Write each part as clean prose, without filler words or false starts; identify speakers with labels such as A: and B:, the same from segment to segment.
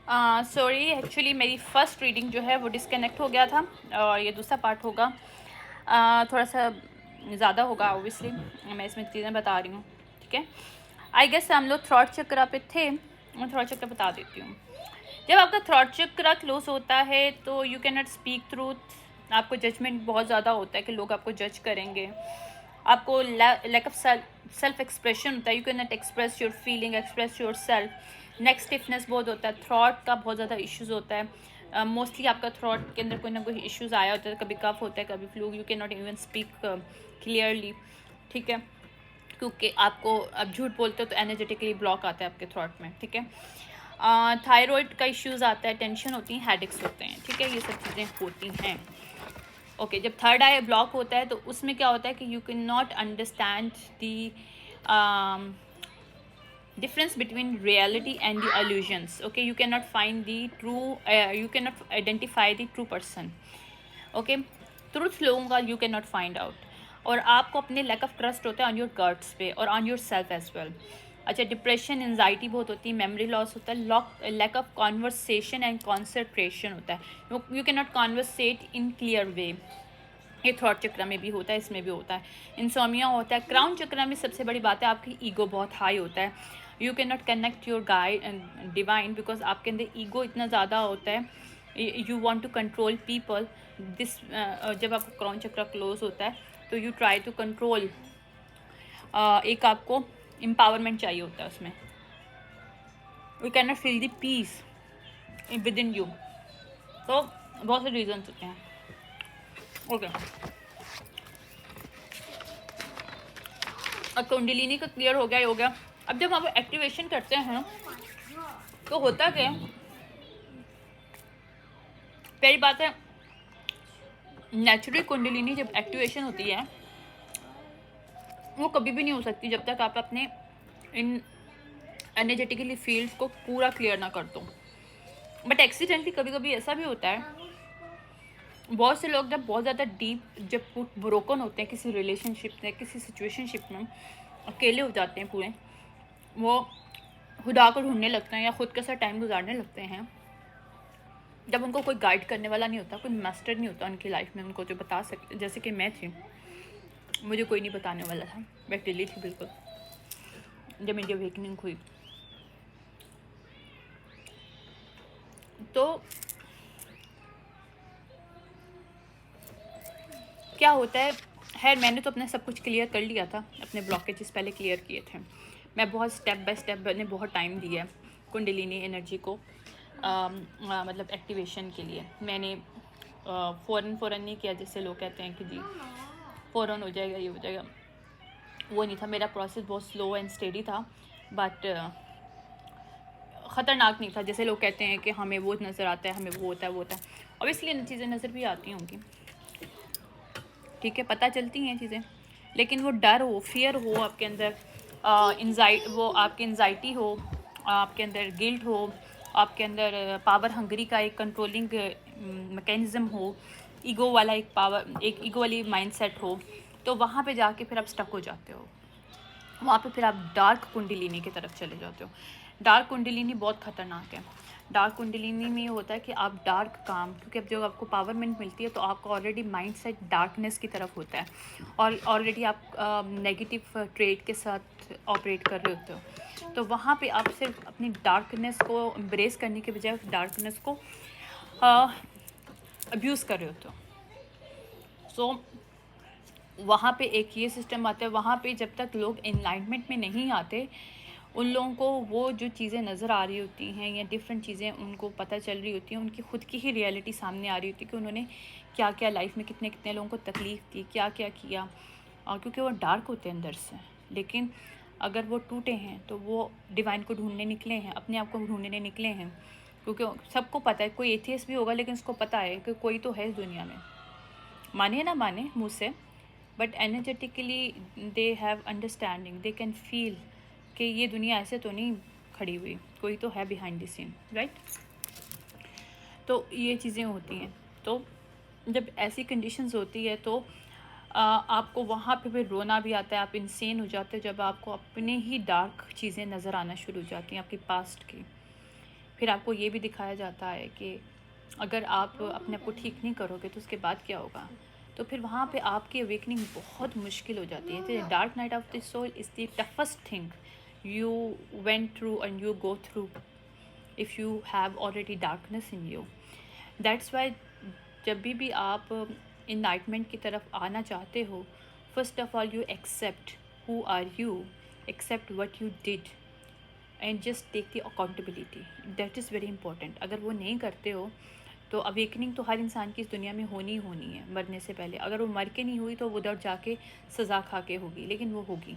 A: Sorry, actually मेरी first reading जो है वो डिस्कनेक्ट हो गया था और ये दूसरा पार्ट होगा। थोड़ा सा ज़्यादा होगा ऑब्वियसली, मैं इसमें चीज़ें बता रही हूँ, ठीक है। आई गेस हम लोग थ्रॉट चक्र पे थे, मैं थ्रॉट चक्र बता देती हूँ। जब आपका थ्रॉट चक्र क्लोज होता है तो you can not speak truth. आपको जजमेंट बहुत ज़्यादा होता है कि लोग आपको जज करेंगे। आपको लैक ऑफ सेल्फ एक्सप्रेशन होता है, you can not express your feeling, express your self. Neck stiffness बहुत होता है, थ्रॉट का बहुत ज़्यादा इश्यूज़ होता है। मोस्टली आपका थ्रॉट के अंदर कोई ना कोई इश्यूज़ आया होता है, कभी कफ होता है, कभी flu, you can not even speak clearly, ठीक है, क्योंकि आपको अब झूठ बोलते हो तो एनर्जेटिकली ब्लॉक आता है आपके थ्रॉट में, ठीक है। थायराइड का इश्यूज़ आता है, टेंशन होती है, हेडेक्स होते हैं, ठीक है, ये सब चीज़ें होती हैं। ओके, जब थर्ड आई ब्लॉक होता है तो उसमें क्या होता है कि you can not understand the difference between reality and the illusions. Okay, you cannot find the true, you cannot identify the true person. Okay, truth लोगों का you cannot find out, और आपको अपने लैक ऑफ ट्रस्ट होता है on your guts पे और on your self as well. अच्छा, डिप्रेशन, एंजाइटी बहुत होती है, मेमोरी लॉस होता है, lack of conversation and concentration होता है, you can not conversate in clear way. ये थ्रॉट चक्र में भी होता है, इसमें भी होता है। इंसोमिया होता है। क्राउन चक्र में सबसे बड़ी बात है आपकी ईगो बहुत हाई होता है, you can not connect your guide divine, because आपके अंदर ईगो इतना ज़्यादा होता है, you want to control people. This जब आपका क्राउन चक्र क्लोज होता है तो यू ट्राई टू कंट्रोल, एक आपको एम्पावरमेंट चाहिए होता है उसमें, you can not feel the peace with in you. तो बहुत से रीजन्स होते हैं। ओके, अब कुंडलिनी का क्लियर हो गया, हो गया। अब जब आप एक्टिवेशन करते हैं तो होता क्या है, पहली बात है, नेचुरल कुंडलिनी जब एक्टिवेशन होती है वो कभी भी नहीं हो सकती जब तक आप अपने इन एनर्जेटिकली फील्ड्स को पूरा क्लियर ना कर दो। बट एक्सीडेंटली कभी कभी ऐसा भी होता है, बहुत से लोग जब बहुत ज़्यादा डीप जब ब्रोकन होते हैं किसी रिलेशनशिप में, किसी सिचुएशनशिप में, अकेले हो जाते हैं पूरे, वो खुदा को ढूंढने लगते हैं या खुद के साथ टाइम गुजारने लगते हैं। जब उनको कोई गाइड करने वाला नहीं होता, कोई मास्टर नहीं होता उनकी लाइफ में उनको जो बता सकते, जैसे कि मैं थी, मुझे कोई नहीं बताने वाला था, मैं अकेली थी बिल्कुल जब मेरी अवेकनिंग हुई। तो क्या होता है, खैर मैंने तो अपना सब कुछ क्लियर कर लिया था, अपने ब्लॉकेजेस पहले क्लियर किए थे। मैं बहुत स्टेप बाय स्टेप, मैंने बहुत टाइम दिया है कुंडलिनी एनर्जी को मतलब एक्टिवेशन के लिए। मैंने फ़ौरन नहीं किया, जैसे लोग कहते हैं कि जी फ़ौरन हो जाएगा, ये हो जाएगा, वो नहीं था। मेरा प्रोसेस बहुत स्लो एंड स्टेडी था, बट ख़तरनाक नहीं था जैसे लोग कहते हैं कि हमें वो नज़र आता है, हमें वो होता है, वो होता है। ऑब्वियसली चीज़ें नज़र भी आती होंगी, ठीक है, पता चलती हैं चीज़ें, लेकिन वो डर हो, फियर हो आपके अंदर, वो आपकी एंजाइटी हो, आपके अंदर गिल्ट हो, आपके अंदर पावर हंगरी का एक कंट्रोलिंग मैकेनिज़्म हो, ईगो वाला एक ईगो वाली माइंडसेट हो, तो वहाँ पे जाके फिर आप स्टक हो जाते हो। वहाँ पे फिर आप डार्क कुंडलिनी की तरफ चले जाते हो। डार्क कुंडलिनी बहुत ख़तरनाक है। डार्क कुंडलिनी में ये होता है कि आप डार्क काम, क्योंकि अब जब आपको पावरमेंट मिलती है तो आपका ऑलरेडी माइंड सेट डार्कनेस की तरफ होता है और ऑलरेडी आप नेगेटिव ट्रेड के साथ ऑपरेट कर रहे होते हो। तो वहाँ पे आप सिर्फ अपनी डार्कनेस को एम्ब्रेस करने के बजाय डार्कनेस को अब्यूज़ कर रहे होते हो। सो वहाँ पे एक ये सिस्टम आता है, वहाँ पे जब तक लोग एनलाइटमेंट में नहीं आते, उन लोगों को वो जो चीज़ें नज़र आ रही होती हैं या डिफरेंट चीज़ें उनको पता चल रही होती हैं, उनकी ख़ुद की ही रियलिटी सामने आ रही होती है कि उन्होंने क्या क्या लाइफ में कितने कितने लोगों को तकलीफ़ दी, क्या क्या किया, और क्योंकि वो डार्क होते हैं अंदर से। लेकिन अगर वो टूटे हैं तो वो डिवाइन को ढूंढने निकले हैं, अपने आप को ढूंढने निकले हैं, क्योंकि सबको पता है, कोई एथियस्ट भी होगा लेकिन उसको पता है कि कोई तो है इस दुनिया में, माने ना माने मुँह से, but energetically they have understanding, they can feel कि ये दुनिया ऐसे तो नहीं खड़ी हुई, कोई तो है बिहाइंड द सीन, राइट। तो ये चीज़ें होती हैं। तो जब ऐसी कंडीशंस होती है तो आपको वहाँ पे फिर रोना भी आता है, आप इंसेन हो जाते हो जब आपको अपने ही डार्क चीज़ें नज़र आना शुरू हो जाती हैं आपकी पास्ट की, फिर आपको ये भी दिखाया जाता है कि अगर आप अपने आप को ठीक नहीं करोगे तो उसके बाद क्या होगा। तो फिर वहाँ पे आपकी अवेकनिंग बहुत मुश्किल हो जाती है। तो dark night of the soul is the toughest thing you went through and you go through if you have already darkness in you. That's why जब भी आप इनलाइटमेंट की तरफ आना चाहते हो, first of all you accept who are you, accept what you did and just take the accountability. That is very important. अगर वो नहीं करते हो तो अवेकनिंग तो हर इंसान की इस दुनिया में होनी ही होनी है मरने से पहले। अगर वो मर के नहीं हुई तो वो उधर जाके सज़ा खा के होगी, लेकिन वो होगी,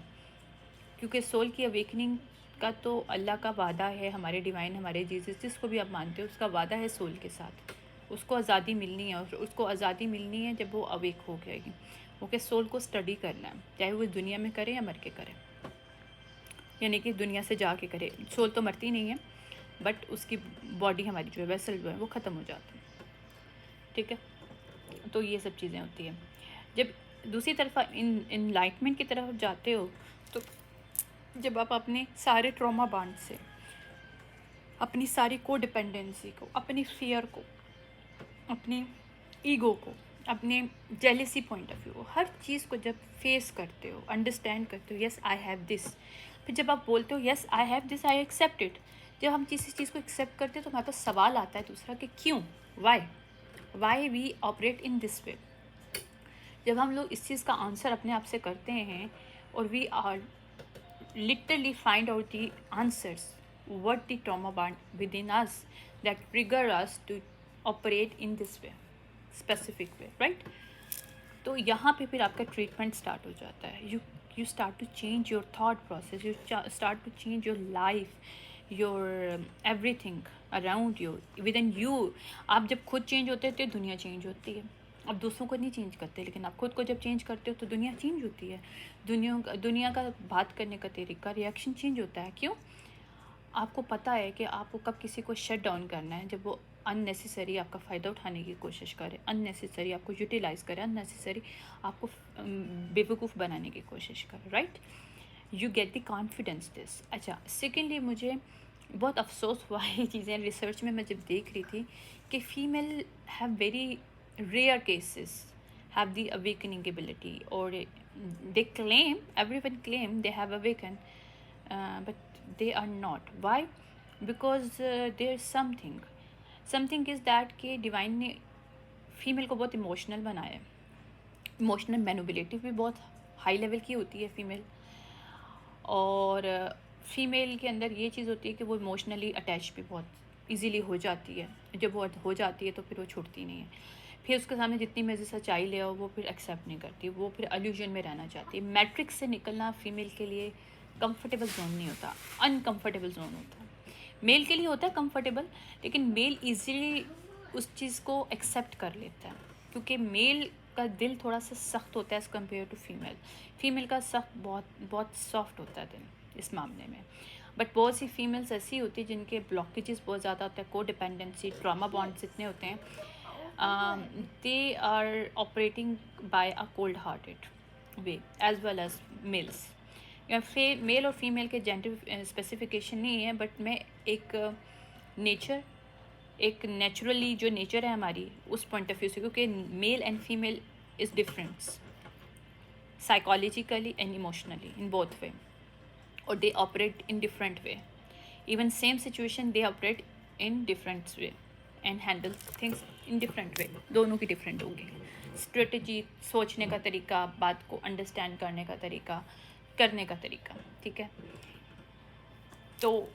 A: क्योंकि सोल की अवेकनिंग का तो अल्लाह का वादा है, हमारे डिवाइन, हमारे जीसस जिसको भी आप मानते हो उसका वादा है सोल के साथ। उसको आज़ादी मिलनी है और उसको आज़ादी मिलनी है जब वो अवेक हो जाएगी। ओके, सोल को स्टडी करना है, चाहे वो इस दुनिया में करे या मर के करे, यानी कि दुनिया से जा के करे। सोल तो मरती नहीं है, बट उसकी बॉडी हमारी जो है, वेसल जो है, वो ख़त्म हो जाती है। ठीक है, तो ये सब चीज़ें होती हैं। जब दूसरी तरफ इनलाइटमेंट की तरफ जाते हो तो जब आप अपने सारे ट्रॉमा बांड से, अपनी सारी को डिपेंडेंसी को, अपनी फियर को, अपनी ईगो को, अपने जेलेसी पॉइंट ऑफ व्यू को, हर चीज़ को जब फेस करते हो, अंडरस्टैंड करते हो, यस आई हैव दिस, फिर जब आप बोलते हो yes I have this, I accept it, जब हम किसी चीज़ को एक्सेप्ट करते हैं तो हमारे पास सवाल आता है दूसरा कि क्यों, why we operate in this way. जब हम लोग इस चीज़ का आंसर अपने आप से करते हैं और we are literally find out the answers, what the trauma bond within us that trigger us to operate in this way, specific way, right? तो यहाँ पे फिर आपका ट्रीटमेंट स्टार्ट हो जाता है। you start to change your thought process, you start to change your life, your everything around you, within you। आप जब खुद चेंज होते हैं तो दुनिया चेंज होती है। आप दूसरों को नहीं चेंज करते, लेकिन आप खुद को जब चेंज करते हो तो दुनिया चेंज होती है। दुनिया का बात करने का तरीका, रिएक्शन चेंज होता है। क्यों? आपको पता है कि आपको कब किसी को शट डाउन करना है, जब वो अननेसेसरी आपका फ़ायदा उठाने की कोशिश करे, अननेसेसरी आपको यूटिलाइज़ करे, अननेसेसरी आपको बेवकूफ़ बनाने की कोशिश करे, right? You get the confidence this. अच्छा, सेकेंडली मुझे बहुत अफसोस हुआ ये चीज़ें रिसर्च में मैं जब देख रही थी कि female have very rare cases have the awakening ability, or they claim, everyone claim they have awakened, but they are not. Why? Because there's something is that कि डिवाइन ने फीमेल को बहुत इमोशनल बनाया है। इमोशनल मैनिपुलेटिव भी बहुत high level की होती है फीमेल, और फीमेल के अंदर ये चीज़ होती है कि वो इमोशनली अटैच भी बहुत इजीली हो जाती है। जब वो हो जाती है तो फिर वो छूटती नहीं है। फिर उसके सामने जितनी मर्जी सच्चाई ले आओ वो फिर एक्सेप्ट नहीं करती, वो फिर अल्यूजन में रहना चाहती है। मैट्रिक्स से निकलना फीमेल के लिए कंफर्टेबल जोन नहीं होता, अनकंफर्टेबल जोन होता है। मेल के लिए होता है कंफर्टेबल, लेकिन मेल इजीली उस चीज़ को एक्सेप्ट कर लेता है, क्योंकि मेल का दिल थोड़ा सा सख्त होता है as compared to female. Female का सख्त बहुत सॉफ्ट होता है दिल इस मामले में। बट बहुत सी फीमेल्स ऐसी होती है जिनके ब्लॉकेजेस बहुत ज़्यादा होते हैं, को डिपेंडेंसी, ट्रॉमा बॉन्ड्स इतने होते हैं, they are operating by a cold hearted way as well as males। Male और फीमेल के जेंडर स्पेसिफिकेशन नहीं है, बट मैं एक नेचर, एक नेचुरली जो नेचर है हमारी उस पॉइंट ऑफ व्यू से, क्योंकि male and female is difference psychologically and emotionally in both way, और they operate in different way. Even same situation they operate in different way and handle things in different way. दोनों की different होगी strategy, सोचने का तरीका, बात को understand करने का तरीका, करने का तरीका। ठीक है, तो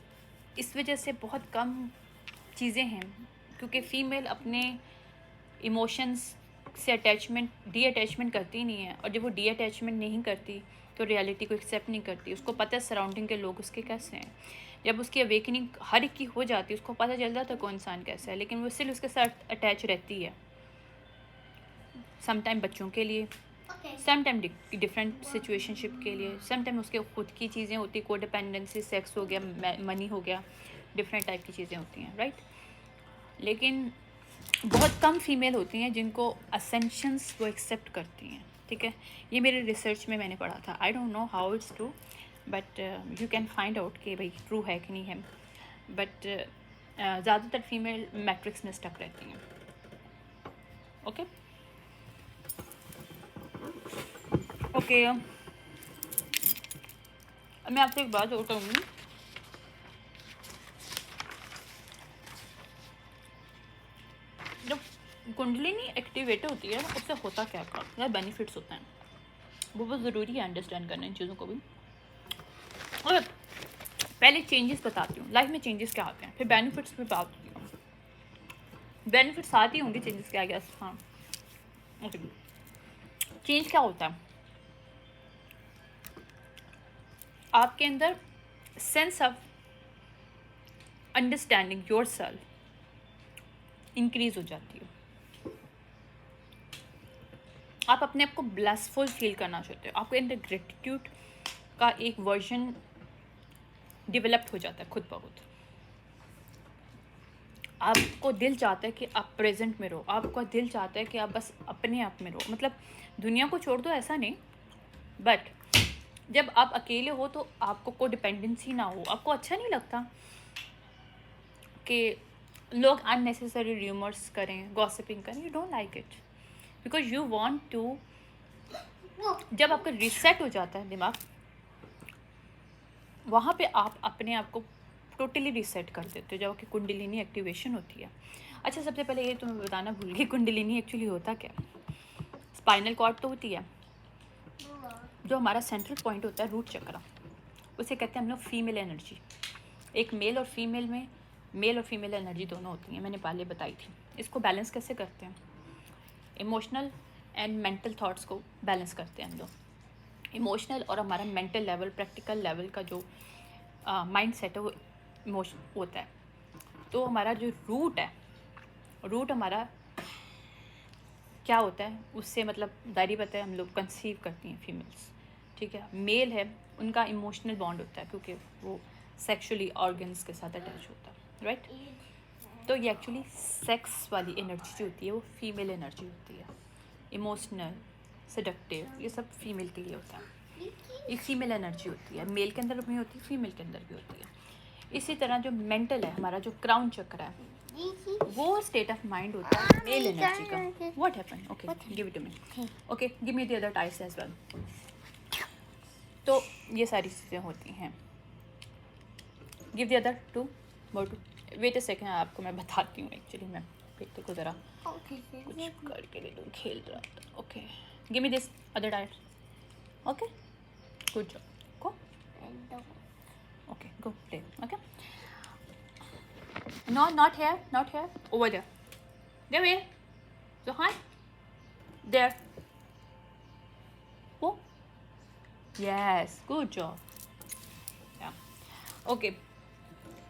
A: इस वजह से बहुत कम चीज़ें हैं, क्योंकि फ़ीमेल अपने इमोशंस से अटैचमेंट, डी अटैचमेंट करती नहीं है, और जब वो डी अटैचमेंट नहीं करती तो रियलिटी को एक्सेप्ट नहीं करती। उसको पता है सराउंडिंग के लोग उसके कैसे हैं। जब उसकी अवेकनिंग हर एक की हो जाती है, उसको पता चल जाता है कौन इंसान कैसा है, लेकिन वो सिर्फ उसके साथ अटैच रहती है। सम टाइम बच्चों के लिए, सम टाइम डिफरेंट सिचुएशनशिप के लिए, सम टाइम उसके खुद की चीज़ें होती, को डिपेंडेंसी, सेक्स हो गया, मनी हो गया, डिफरेंट टाइप की चीज़ें होती हैं, राइट। लेकिन बहुत कम फीमेल होती हैं जिनको असेंशंस वो एक्सेप्ट करती हैं। ठीक है, ये मेरे रिसर्च में मैंने पढ़ा था। I don't know how it's true, but you can find out कि भाई ट्रू है कि नहीं है। बट ज़्यादातर फीमेल मैट्रिक्स में स्टक रहती हैं। ओके ओके, अब मैं आपसे एक बात और कहूँगी। जब कुंडलिनी एक्टिवेट होती है उससे होता क्या बेनिफिट्स होते हैं, वो बहुत ज़रूरी है अंडरस्टैंड करना इन चीज़ों को भी। और पहले चेंजेस बताती हूँ, लाइफ में चेंजेस क्या आते हैं, फिर बेनिफिट्स में बात होती हूँ। बेनिफिट्स आते ही होंगे, चेंजेस क्या गया। हाँ ओके, चेंज क्या होता है, आपके अंदर sense of understanding your self increase हो जाती है। आप अपने आप को ब्लेसफुल फील करना चाहते हो, आपके अंदर ग्रेटिट्यूड का एक वर्जन डेवलप्ड हो जाता है खुद ब खुद। आपको दिल चाहता है कि आप प्रेजेंट में रहो, आपका दिल चाहता है कि आप बस अपने आप में रहो, मतलब दुनिया को छोड़ दो ऐसा नहीं, बट जब आप अकेले हो तो आपको कोई डिपेंडेंसी ना हो। आपको अच्छा नहीं लगता कि लोग अननेसेसरी र्यूमर्स करें, गॉसिपिंग करें, you don't like it because you want to. जब आपका रिसेट हो जाता है दिमाग, वहाँ पे आप अपने आप को टोटली रिसेट कर देते हो जब आपकी कुंडलिनी एक्टिवेशन होती है। अच्छा, सबसे पहले ये तुम्हें बताना भूल गई, कुंडलिनी एक्चुअली होता क्या है। स्पाइनल कॉर्ड तो होती है, जो हमारा सेंट्रल पॉइंट होता है रूट चक्रा, उसे कहते हैं हम लोग फीमेल एनर्जी। एक मेल और फीमेल में, मेल और फीमेल एनर्जी दोनों होती हैं, मैंने पहले बताई थी। इसको बैलेंस कैसे करते हैं, इमोशनल एंड मेंटल थॉट्स को बैलेंस करते हैं हम लोग। इमोशनल और हमारा मेंटल लेवल, प्रैक्टिकल लेवल का जो माइंड सेट है वो इमोशन होता है। तो हमारा जो रूट है, रूट हमारा क्या होता है, उससे मतलब दायरी पता है, हम लोग कंसीव करती हैं फीमेल्स, ठीक है। मेल है, उनका इमोशनल बॉन्ड होता है क्योंकि वो सेक्सुअली ऑर्गन्स के साथ अटैच होता है, राइट। तो ये एक्चुअली सेक्स वाली एनर्जी जो होती है वो फीमेल एनर्जी होती है। इमोशनल, सेडक्टिव, ये सब फीमेल के लिए होता है। एक फीमेल एनर्जी होती है, मेल के अंदर भी होती है, फीमेल के अंदर भी होती है। इसी तरह जो मेंटल है, हमारा जो क्राउन चक्र है, वो स्टेट ऑफ माइंड होता है मेल एनर्जी का। What happen, okay give it to me, okay give me the other types as well. तो ये सारी चीज़ें होती हैं। Give the other two more two, wait a second, आपको मैं बताती हूँ। एक्चुअली मैं बेटे को ज़रा कुछ करके ले लूँ, खेल रहा था। Okay, give me this other types, okay good job, go okay go play, okay no not here over there way, so hi there, oh yes good job, yeah okay।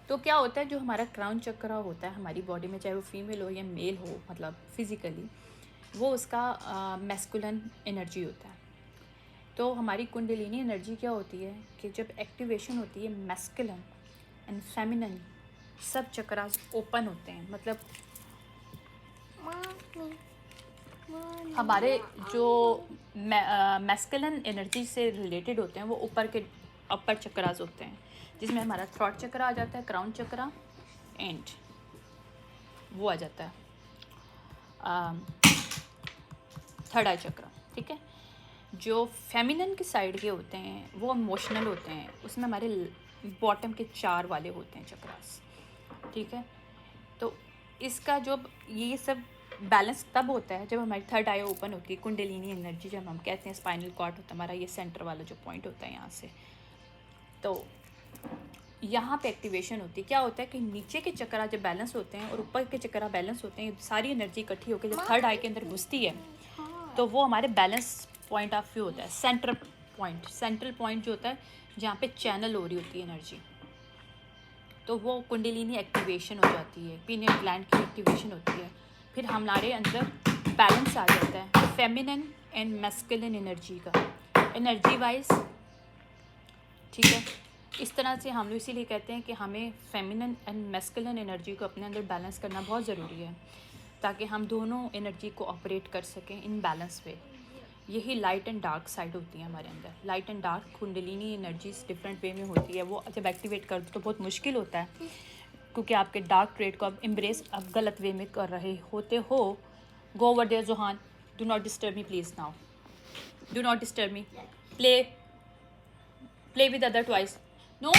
A: तो क्या होता है, जो हमारा क्राउन चक्र होता है हमारी बॉडी में, चाहे वो फीमेल हो या मेल हो, मतलब फिजिकली वो उसका मैस्कुलिन एनर्जी होता है। तो हमारी कुंडलिनी एनर्जी क्या होती है कि जब एक्टिवेशन होती है, मैस्कुलिन एंड फेमिनिन सब चक्रास ओपन होते हैं। मतलब हमारे जो मैस्कुलिन एनर्जी से रिलेटेड होते हैं वो ऊपर के अपर चक्रास होते हैं, जिसमें हमारा थ्रॉट चक्रा आ जाता है, क्राउन चक्रा एंड वो आ जाता है थर्ड आई चक्रा, ठीक है। जो फेमिनिन की साइड के होते हैं वो इमोशनल होते हैं, उसमें हमारे बॉटम के 4 वाले होते हैं चक्रास, ठीक है। तो इसका जो ये सब बैलेंस तब होता है जब हमारी थर्ड आई ओपन होती है, कुंडलिनी एनर्जी जब हम कहते हैं, स्पाइनल कॉर्ड होता है हमारा, ये सेंटर वाला जो पॉइंट होता है यहाँ से, तो यहाँ पे एक्टिवेशन होती है। क्या होता है कि नीचे के चक्रा जब बैलेंस होते हैं और ऊपर के चक्रा बैलेंस होते हैं, सारी एनर्जी इकट्ठी होकर जब थर्ड आई के अंदर घुसती है तो वो हमारे बैलेंस पॉइंट ऑफ व्यू होता है, सेंट्रल पॉइंट जो होता है जहाँ पे चैनल हो रही होती है एनर्जी, तो वो कुंडलिनी एक्टिवेशन हो जाती है, पीनियल ग्लैंड की एक्टिवेशन होती है। फिर हमारे अंदर बैलेंस आ जाता है फेमिनिन एंड मैस्कुलिन एनर्जी का, एनर्जी वाइज, ठीक है। इस तरह से हम लोग इसीलिए कहते हैं कि हमें फेमिनिन एंड मैस्कुलिन एनर्जी को अपने अंदर बैलेंस करना बहुत ज़रूरी है, ताकि हम दोनों एनर्जी को ऑपरेट कर सकें इन बैलेंस पे। यही लाइट एंड डार्क साइड होती है हमारे अंदर। Light and dark kundalini energies different way में होती है, वो जब एक्टिवेट कर तो बहुत मुश्किल होता है, क्योंकि आपके डार्क ट्रेड को आप एम्ब्रेस आप गलत वे में कर रहे होते हो। Go over there Johan, do not disturb me please now, do not disturb me, play with other toys. No,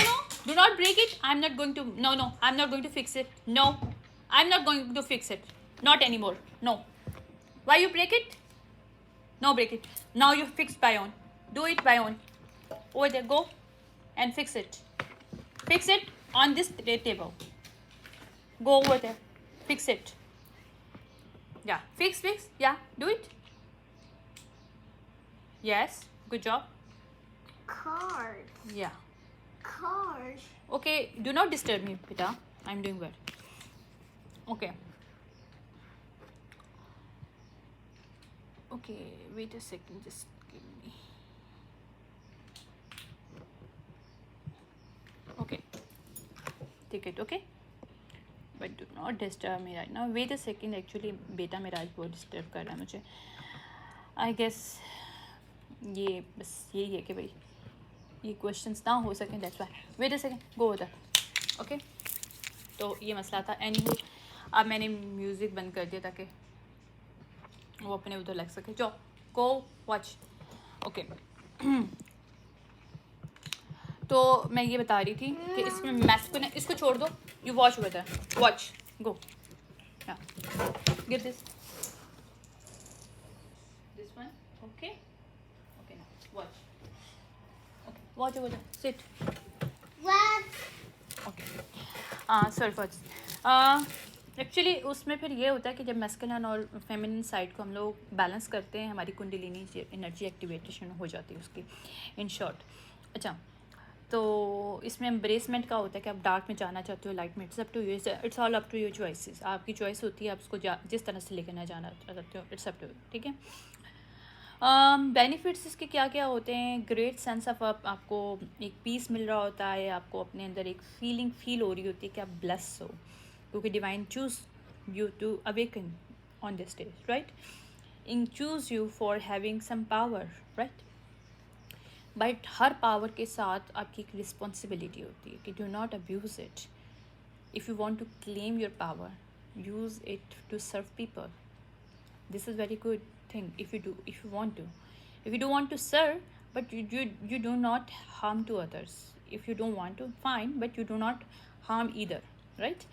A: do not break it. I'm not going to, no, I'm not going to fix it. No, I'm not going to fix it, not anymore. No, why you break it? No, break it now. You fix by own, do it by own. Over there, go and fix it on this table. Go over there, fix it. Yeah, fix, yeah, do it. Yes, good job.
B: Cars.
A: Yeah.
B: Cars.
A: Okay, do not disturb me, Pita. I'm doing well. Okay. Okay, wait a second. Just give me. Okay. Take it, okay? But do not disturb me right now. Wait a second. Actually, बेटा मेरा आज बहुत disturb कर रहा है मुझे. I guess ये बस यही है कि भाई ये क्वेश्चंस ना हो सकें, that's why. Wait a second, go उधर. ओके, तो ये मसला था. एनीवे, अब मैंने म्यूज़िक बंद कर दिया ताकि वो अपने उधर लग सके. जो गो वॉच. ओके, तो मैं ये बता रही थी कि इसमें मैस्कुलिन, इसको छोड़ दो. यू वॉच उधर, watch, go. Give this one. Okay, okay now watch. Watch over there. Sit.
B: What?
A: Okay. Sorry for this. Actually उसमें फिर ये होता है कि जब मैस्कुलिन और फेमिनिन साइड को हम लोग बैलेंस करते हैं, हमारी कुंडलिनी एनर्जी एक्टिवेशन हो जाती है उसकी, इन शॉर्ट. अच्छा, तो इसमें एम्ब्रेसमेंट का होता है कि आप डार्क में जाना चाहते हो, लाइट में. It's up to you, it's all up to your choices. आपकी चॉइस होती है, आप उसको जिस तरह से लेकर ना जाना चाहते हो. इट्स अप टू यू, ठीक है. बेनिफिट्स इसके क्या क्या होते हैं? ग्रेट सेंस ऑफ आपको एक पीस मिल रहा होता है, आपको अपने अंदर एक फीलिंग फील हो रही होती है कि आप ब्लेस हो, क्योंकि divine choose you to awaken on this stage, right. In choose you for having some power, right. But हर पावर के साथ आपकी एक रिस्पॉन्सिबिलिटी होती है कि do not abuse it. If you want to claim your power, use it to serve people. This is very good thing if you want to. If you don't want to serve, but you do not harm to others. If you don't want to, fine, but you do not harm either, right.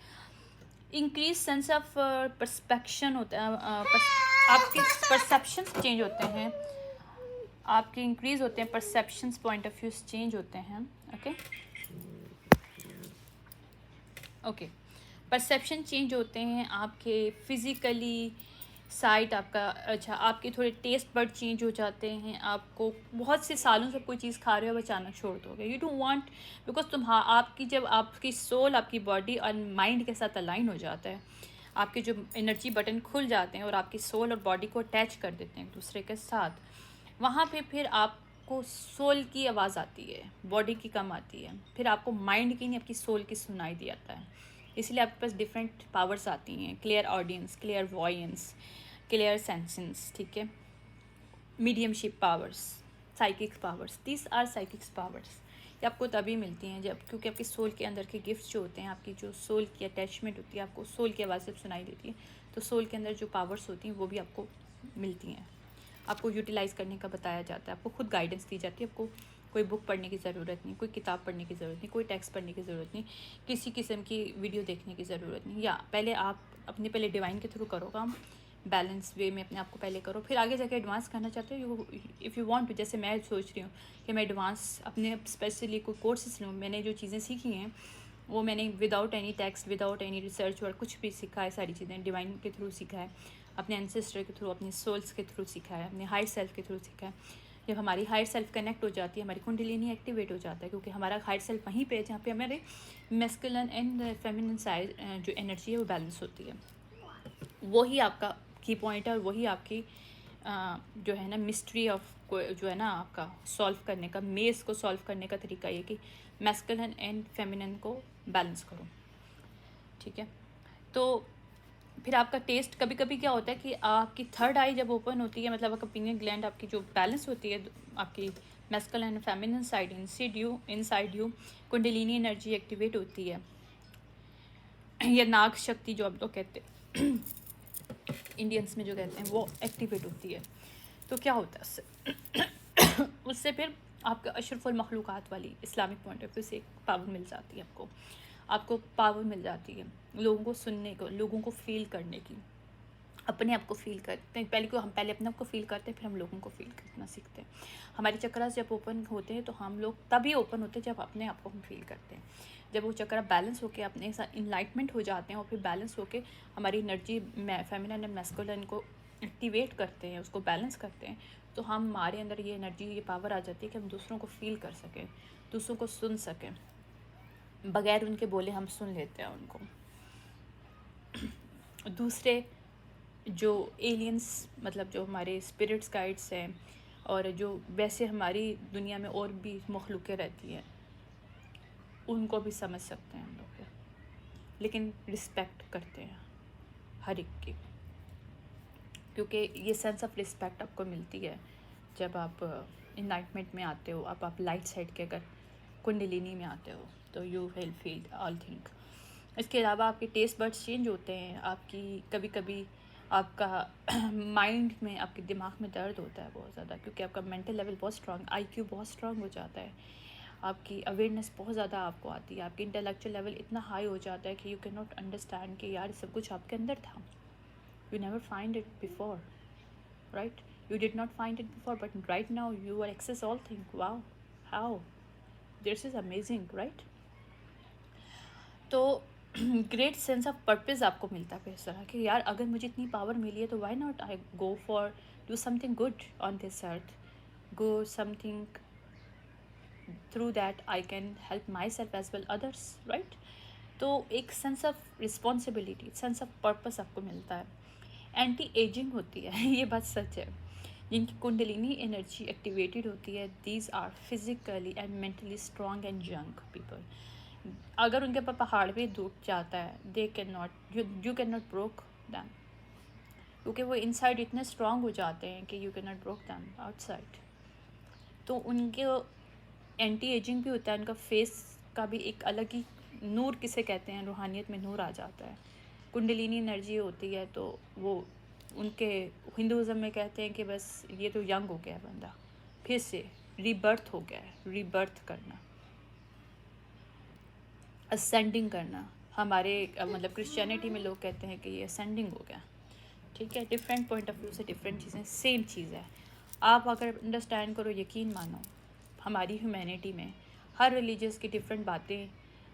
A: Increase sense of perception होता है. आपके perceptions change होते हैं, आपके increase होते हैं perceptions, point of views change होते हैं. okay, perception change होते हैं आपके physically साइट आपका. अच्छा, आपके थोड़े टेस्ट बर्ड चेंज हो जाते हैं. आपको बहुत से सालों से कोई चीज़ खा रहे हो, अब अचानक छोड़ दोगे. यू डोंट वांट, बिकॉज आपकी जब आपकी सोल, आपकी बॉडी और माइंड के साथ अलाइन हो जाता है, आपके जो एनर्जी बटन खुल जाते हैं और आपकी सोल और बॉडी को अटैच कर देते हैं एक दूसरे के साथ, वहाँ पे फिर आपको सोल की आवाज़ आती है, बॉडी की कम आती है. फिर आपको माइंड की नहीं, आपकी सोल की सुनाई दिया है. इसलिए आपके पास डिफरेंट पावर्स आती हैं. Clairaudience, clairvoyance, clear senses, ठीक है. Mediumship powers, psychic powers. These are psychics powers. ये आपको तभी मिलती हैं जब, क्योंकि आपकी सोल के अंदर के गिफ्ट्स जो होते हैं, आपकी जो सोल की अटैचमेंट होती है, आपको सोल की आवाज़ जब सुनाई देती है, तो सोल के अंदर जो पावर्स होती हैं वो भी आपको मिलती हैं. आपको यूटिलाइज़ करने का बताया जाता है, आपको खुद गाइडेंस दी जाती है. आपको कोई बुक पढ़ने की ज़रूरत नहीं, कोई किताब पढ़ने की ज़रूरत नहीं, कोई टेक्स्ट पढ़ने की ज़रूरत नहीं, किसी किस्म की वीडियो देखने की ज़रूरत नहीं. या पहले आप पहले डिवाइन के थ्रू करो काम, बैलेंस वे में अपने आप को पहले करो, फिर आगे जाके एडवांस करना चाहते हो. इफ़ यू वांट टू, जैसे मैं सोच रही हूँ कि मैं एडवांस अपने स्पेशली कोई कोर्सेस लूँ. मैंने जो चीज़ें सीखी हैं वो मैंने without any text, without any research और कुछ भी सीखा है. सारी चीज़ें डिवाइन के थ्रू सीखा है, अपने एंसेस्टर के थ्रू, अपने सोल्स के थ्रू सीखा है, अपने हायर सेल्फ के थ्रू सीखा है. जब हमारी हायर सेल्फ कनेक्ट हो जाती है, हमारी कुंडलिनी एक्टिवेट हो जाता है, क्योंकि हमारा हायर सेल्फ वहीं पे है जहाँ पे हमारे मैस्कुलिन एंड फेमिनिन साइड जो एनर्जी है वो बैलेंस होती है. वही आपका की पॉइंट है और वही आपकी जो है ना मिस्ट्री ऑफ जो है ना आपका सॉल्व करने का, मेज़ को सॉल्व करने का तरीका ये कि मैस्कुलिन एंड फेमिनिन को बैलेंस करो, ठीक है. तो फिर आपका टेस्ट कभी कभी क्या होता है कि आपकी थर्ड आई जब ओपन होती है, मतलब आपका पीनियल ग्लैंड आपकी जो बैलेंस होती है, आपकी masculine and feminine side inside you, kundalini energy activate होती है. या नाग शक्ति जो आप लोग कहते हैं इंडियंस में जो कहते हैं, वो एक्टिवेट होती है। तो क्या होता है उससे उससे फिर आपके अशरफुल मखलूक़ात वाली इस्लामिक पॉइंट ऑफ व्यू से एक पावर मिल जाती है आपको पावर मिल जाती है लोगों को सुनने को, लोगों को फील करने की, अपने आप को फील करते हैं। पहले अपने आप को फील करते हैं, फिर हम लोगों को फील करना सीखते हैं। हमारे चक्रास जब ओपन होते हैं तो हम लोग तभी ओपन होते हैं जब अपने आप को हम फील करते हैं। जब वो चक्रा बैलेंस होकर अपने साथ इनलाइटमेंट हो जाते हैं और फिर बैलेंस होकर हमारी एनर्जी फेमिनिन एंड मैस्कुलिन को एक्टिवेट करते हैं, उसको बैलेंस करते हैं, तो हमारे अंदर ये एनर्जी, ये पावर आ जाती है कि हम दूसरों को फील कर सकें, दूसरों को सुन सकें, बगैर उनके बोले हम सुन लेते हैं उनको। दूसरे जो एलियंस, मतलब जो हमारे स्पिरिट्स गाइड्स हैं और जो वैसे हमारी दुनिया में और भी मखलूक़ें रहती हैं, उनको भी समझ सकते हैं हम लोग, लेकिन रिस्पेक्ट करते हैं हर एक की, क्योंकि ये सेंस ऑफ रिस्पेक्ट आपको मिलती है जब आप इनलाइटमेंट में आते हो। आप लाइट साइड के अगर कुंडलिनी में आते हो तो you will feel all thing. इसके अलावा आपके टेस्ट बड्स चेंज होते हैं, आपकी कभी कभी आपका माइंड में, आपके दिमाग में दर्द होता है बहुत ज़्यादा, क्योंकि आपका मेंटल लेवल बहुत स्ट्रांग, आईक्यू बहुत स्ट्रांग हो जाता है, आपकी अवेयरनेस बहुत ज़्यादा आपको आती है, आपकी इंटेलेक्चुअल लेवल इतना हाई हो जाता है कि यू कैन नॉट अंडरस्टैंड कि यार सब कुछ आपके अंदर था, you never find it before, right? You did not find it before, but right now you are access all things. Wow, how? This is amazing, right? तो ग्रेट सेंस ऑफ पर्पस आपको मिलता है इस तरह कि यार अगर मुझे इतनी पावर मिली है तो why not I go for do something good on this earth, go something through that I can help my self as well others, right? तो एक sense of responsibility, sense of purpose आपको मिलता है। Anti ageing होती है ये बात सच है। जिनकी कुंडलिनी एनर्जी एक्टिवेटेड होती है, these are physically and mentally strong and young people. अगर उनके ऊपर पहाड़ भी टूट जाता है, they can not, you can not broke them, क्योंकि वो इनसाइड इतने स्ट्रॉन्ग हो जाते हैं कि you can not broke them outside. तो उनके एंटी एजिंग भी होता है, उनका फेस का भी एक अलग ही नूर किसे कहते हैं, रूहानियत में नूर आ जाता है, कुंडलिनी एनर्जी होती है। तो वो उनके हिंदुज़म में कहते हैं कि बस ये तो यंग हो गया बंदा, फिर से रीबर्थ हो गया है, रीबर्थ करना, असेंडिंग करना। हमारे मतलब क्रिश्चियनिटी में लोग कहते हैं कि ये असेंडिंग हो गया, ठीक है? डिफरेंट पॉइंट ऑफ व्यू से डिफरेंट चीज़ें, सेम चीज़ है। आप अगर अंडरस्टैंड करो, यकीन मानो, हमारी ह्यूमैनिटी में हर रिलीजियस की डिफरेंट बातें,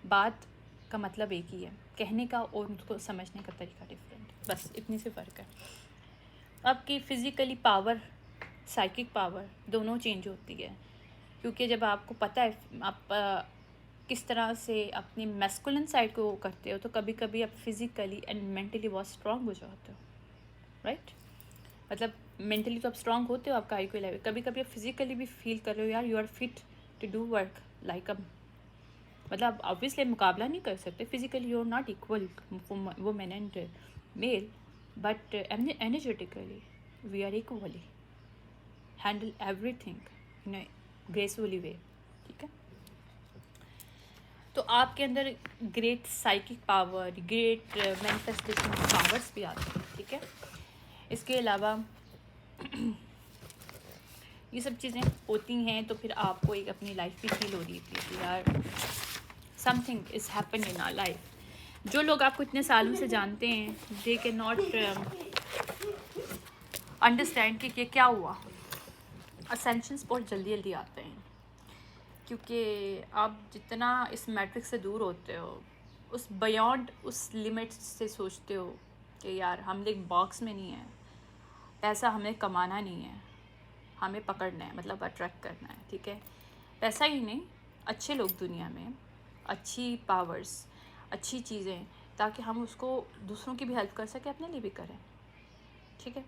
A: बात का मतलब एक ही है, कहने का और उनको समझने का तरीका डिफरेंट, बस इतनी सी फ़र्क है। आपकी फ़िज़िकली पावर, साइकिक पावर दोनों चेंज होती है, क्योंकि जब आपको पता है आप किस तरह से अपनी मैस्कुलिन साइड को करते हो, तो कभी कभी आप फिज़िकली एंड मेंटली बहुत स्ट्रांग हो जाते हो, राइट? मतलब मेंटली तो आप स्ट्रांग होते हो, आपका आई क्यू लेवल, कभी कभी आप फिज़िकली भी फील कर रहे हो यार you are fit to do work like a, मतलब ऑब्वियसली मुकाबला नहीं कर सकते, physically you are not equal women and male, but energetically we are equally handle everything in a gracefully way, ठीक है? तो आपके अंदर great psychic power, great manifestation powers भी आती हैं, ठीक है? इसके अलावा ये सब चीज़ें होती हैं तो फिर आपको एक अपनी लाइफ भी फील हो रही थी कि यार something is happen in our life. जो लोग आपको इतने सालों से जानते हैं, दे कैन नॉट अंडरस्टैंड कि ये क्या हुआ। असेंशंस बहुत जल्दी जल्दी आते हैं, क्योंकि आप जितना इस मैट्रिक्स से दूर होते हो, उस बियॉन्ड उस लिमिट से सोचते हो कि यार हम एक बॉक्स में नहीं है, पैसा हमें कमाना नहीं है, हमें पकड़ना है, मतलब अट्रैक्ट करना है, ठीक है? पैसा ही नहीं, अच्छे लोग दुनिया में, अच्छी पावर्स, अच्छी चीज़ें, ताकि हम उसको दूसरों की भी हेल्प कर सकें, अपने लिए भी करें, ठीक है?